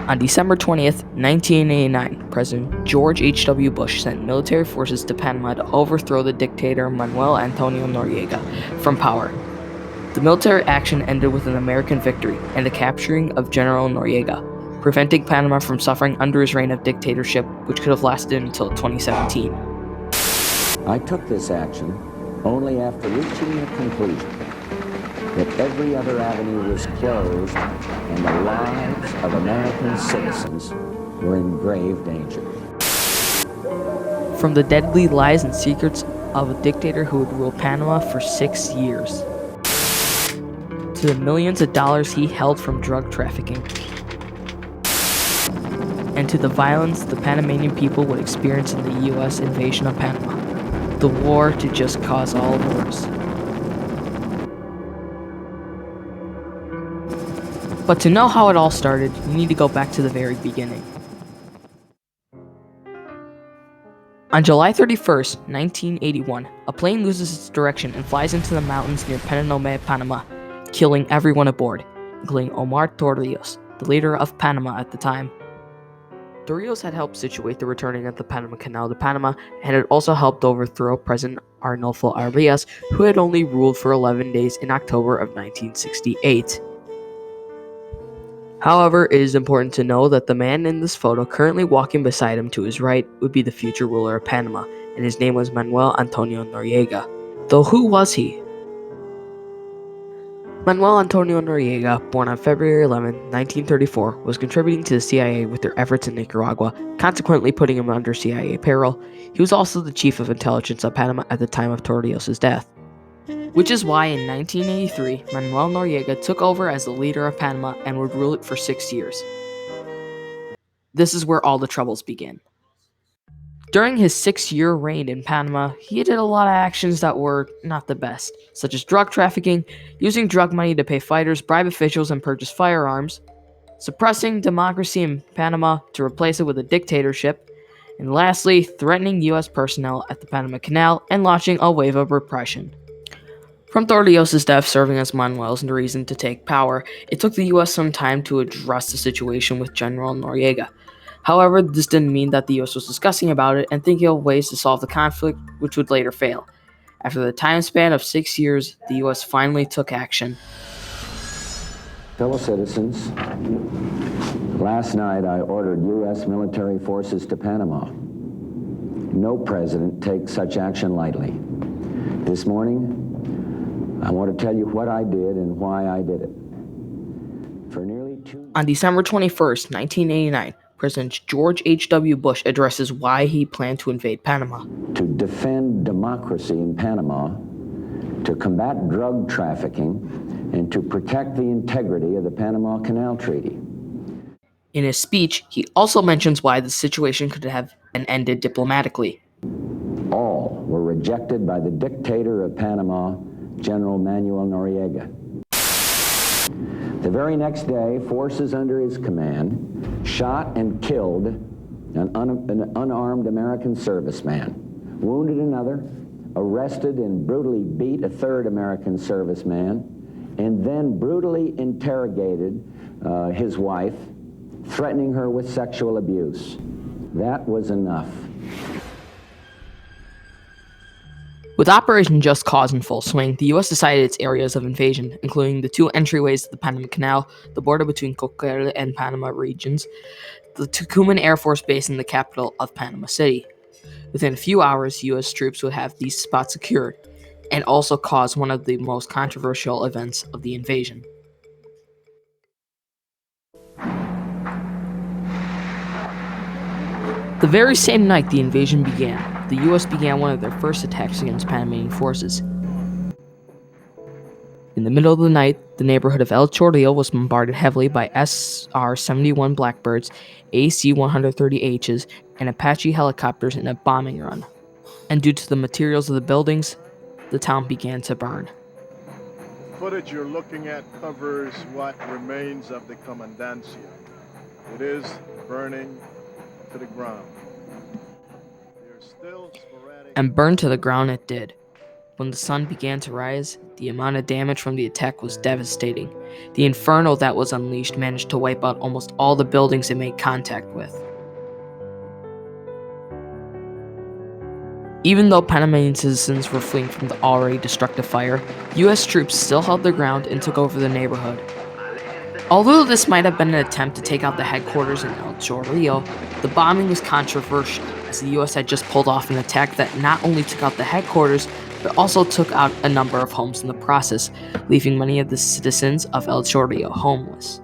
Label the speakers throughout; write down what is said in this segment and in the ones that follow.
Speaker 1: On December 20th, 1989, President George H.W. Bush sent military forces to Panama to overthrow the dictator Manuel Antonio Noriega from power. The military action ended with an American victory and the capturing of General Noriega, preventing Panama from suffering under his reign of dictatorship, which could have lasted until 2017.
Speaker 2: I took this action only after reaching the conclusion that every other avenue was closed and the lives of American citizens were in grave danger.
Speaker 1: From the deadly lies and secrets of a dictator who would rule Panama for 6 years, to the millions of dollars he held from drug trafficking, and to the violence the Panamanian people would experience in the U.S. invasion of Panama, the war to just cause all wars. But to know how it all started, you need to go back to the very beginning. On July 31st, 1981, a plane loses its direction and flies into the mountains near Panama, Panama, killing everyone aboard, including Omar Torrijos, the leader of Panama at the time. Torrijos had helped situate the returning of the Panama Canal to Panama and had also helped overthrow President Arnulfo Arias, who had only ruled for 11 days in October of 1968. However, it is important to know that the man in this photo currently walking beside him to his right would be the future ruler of Panama, and his name was Manuel Antonio Noriega. Though who was he? Manuel Antonio Noriega, born on February 11, 1934, was contributing to the CIA with their efforts in Nicaragua, consequently putting him under CIA payroll. He was also the chief of intelligence of Panama at the time of Torrijos' death. Which is why in 1983, Manuel Noriega took over as the leader of Panama and would rule it for 6 years. This is where all the troubles begin. During his 6-year reign in Panama, he did a lot of actions that were not the best, such as drug trafficking, using drug money to pay fighters, bribe officials, and purchase firearms, suppressing democracy in Panama to replace it with a dictatorship, and lastly, threatening U.S. personnel at the Panama Canal and launching a wave of repression. From Torrijos' death serving as Manuel's reason to take power, it took the U.S. some time to address the situation with General Noriega. However, this didn't mean that the U.S. was discussing about it and thinking of ways to solve the conflict, which would later fail. After the time span of 6 years, the U.S. finally took action.
Speaker 2: Fellow citizens, last night I ordered U.S. military forces to Panama. No president takes such action lightly. This morning, I want to tell you what I did and why I did it. For nearly 2
Speaker 1: On December 21st, 1989, President George H.W. Bush addresses why he planned to invade Panama.
Speaker 2: To defend democracy in Panama, to combat drug trafficking, and to protect the integrity of the Panama Canal Treaty.
Speaker 1: In his speech, he also mentions why the situation could have been ended diplomatically.
Speaker 2: All were rejected by the dictator of Panama, General Manuel Noriega. The very next day, forces under his command shot and killed an unarmed American serviceman, wounded another, arrested and brutally beat a third American serviceman, and then brutally interrogated his wife, threatening her with sexual abuse. That was enough.
Speaker 1: With Operation Just Cause in full swing, the U.S. decided its areas of invasion, including the 2 entryways to the Panama Canal, the border between Coquel and Panama regions, the Tucumán Air Force Base, and the capital of Panama City. Within a few hours, U.S. troops would have these spots secured, and also cause one of the most controversial events of the invasion. The very same night the invasion began, the U.S. began one of their first attacks against Panamanian forces. In the middle of the night, the neighborhood of El Chorrillo was bombarded heavily by SR-71 Blackbirds, AC-130Hs, and Apache helicopters in a bombing run. And due to the materials of the buildings, the town began to burn.
Speaker 3: Footage you're looking at covers what remains of the Comandancia. It is burning to the ground.
Speaker 1: And burned to the ground it did. When the sun began to rise, The amount of damage from the attack was devastating. The inferno that was unleashed managed to wipe out almost all the buildings it made contact with. Even though Panamanian citizens were fleeing from the already destructive fire, U.S. troops still held their ground and took over the neighborhood. Although this might have been an attempt to take out the headquarters in El Chorrillo, the bombing was controversial, as the U.S. had just pulled off an attack that not only took out the headquarters, but also took out a number of homes in the process, leaving many of the citizens of El Chorrillo homeless.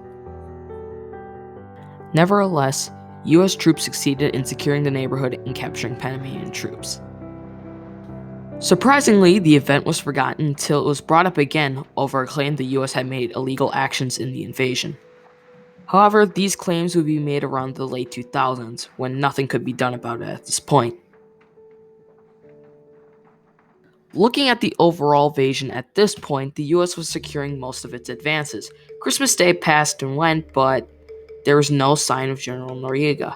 Speaker 1: Nevertheless, U.S. troops succeeded in securing the neighborhood and capturing Panamanian troops. Surprisingly, the event was forgotten until it was brought up again over a claim the U.S. had made illegal actions in the invasion. However, these claims would be made around the late 2000s, when nothing could be done about it at this point. Looking at the overall invasion at this point, the US was securing most of its advances. Christmas Day passed and went, but there was no sign of General Noriega.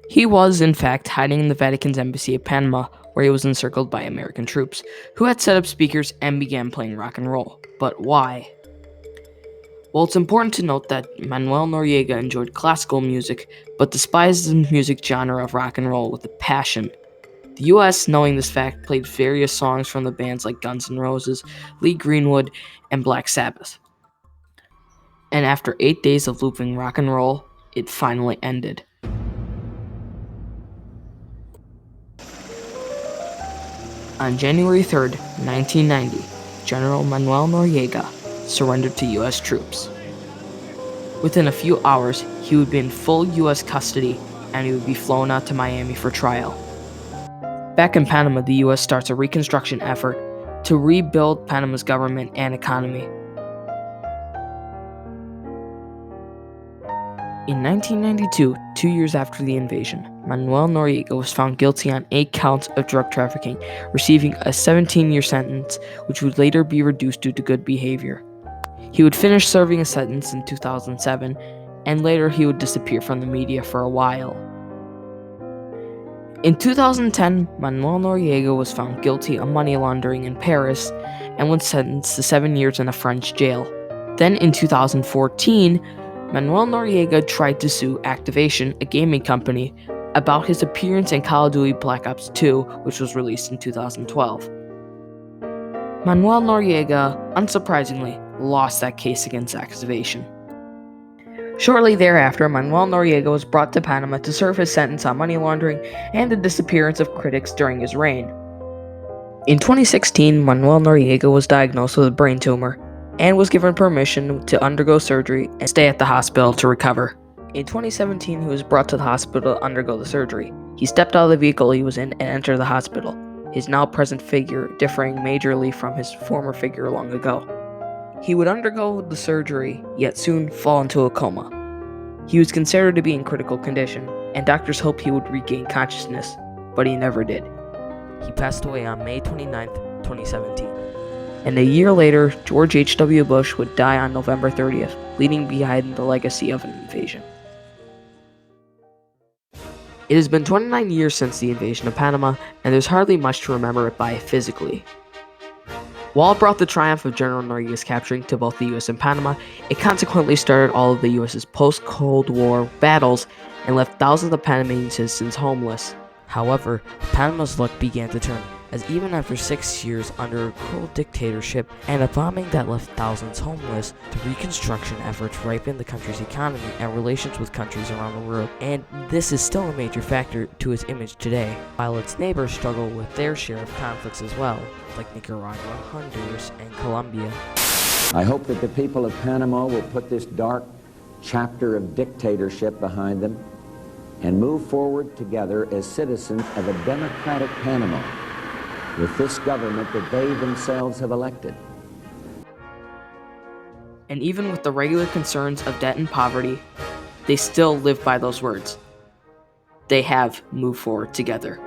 Speaker 1: He was, in fact, hiding in the Vatican's embassy at Panama, where he was encircled by American troops, who had set up speakers and began playing rock and roll. But why? Well, it's important to note that Manuel Noriega enjoyed classical music, but despised the music genre of rock and roll with a passion. The US, knowing this fact, played various songs from the bands like Guns N' Roses, Lee Greenwood, and Black Sabbath. And after 8 days of looping rock and roll, it finally ended. On January 3rd, 1990, General Manuel Noriega surrendered to US troops. Within a few hours, he would be in full US custody and he would be flown out to Miami for trial. Back in Panama, the U.S. starts a reconstruction effort to rebuild Panama's government and economy. In 1992, 2 years after the invasion, Manuel Noriega was found guilty on 8 counts of drug trafficking, receiving a 17-year sentence, which would later be reduced due to good behavior. He would finish serving a sentence in 2007, and later he would disappear from the media for a while. In 2010, Manuel Noriega was found guilty of money laundering in Paris and was sentenced to 7 years in a French jail. Then in 2014, Manuel Noriega tried to sue Activation, a gaming company, about his appearance in Call of Duty Black Ops 2, which was released in 2012. Manuel Noriega, unsurprisingly, lost that case against Activation. Shortly thereafter, Manuel Noriega was brought to Panama to serve his sentence on money laundering and the disappearance of critics during his reign. In 2016, Manuel Noriega was diagnosed with a brain tumor and was given permission to undergo surgery and stay at the hospital to recover. In 2017, he was brought to the hospital to undergo the surgery. He stepped out of the vehicle he was in and entered the hospital, his now present figure differing majorly from his former figure long ago. He would undergo the surgery, yet soon fall into a coma. He was considered to be in critical condition, and doctors hoped he would regain consciousness, but he never did. He passed away on May 29, 2017. And a year later, George H.W. Bush would die on November 30th, leaving behind the legacy of an invasion. It has been 29 years since the invasion of Panama, and there's hardly much to remember it by physically. While it brought the triumph of General Noriega's capturing to both the U.S. and Panama, it consequently started all of the U.S.'s post-Cold War battles and left thousands of Panamanian citizens homeless. However, Panama's luck began to turn, as even after 6 years under a cruel dictatorship and a bombing that left thousands homeless, the reconstruction efforts ripened the country's economy and relations with countries around the world, and this is still a major factor to its image today, while its neighbors struggle with their share of conflicts as well, like Nicaragua, Honduras, and Colombia.
Speaker 2: I hope that the people of Panama will put this dark chapter of dictatorship behind them and move forward together as citizens of a democratic Panama with this government that they themselves have elected.
Speaker 1: And even with the regular concerns of debt and poverty, they still live by those words. They have moved forward together.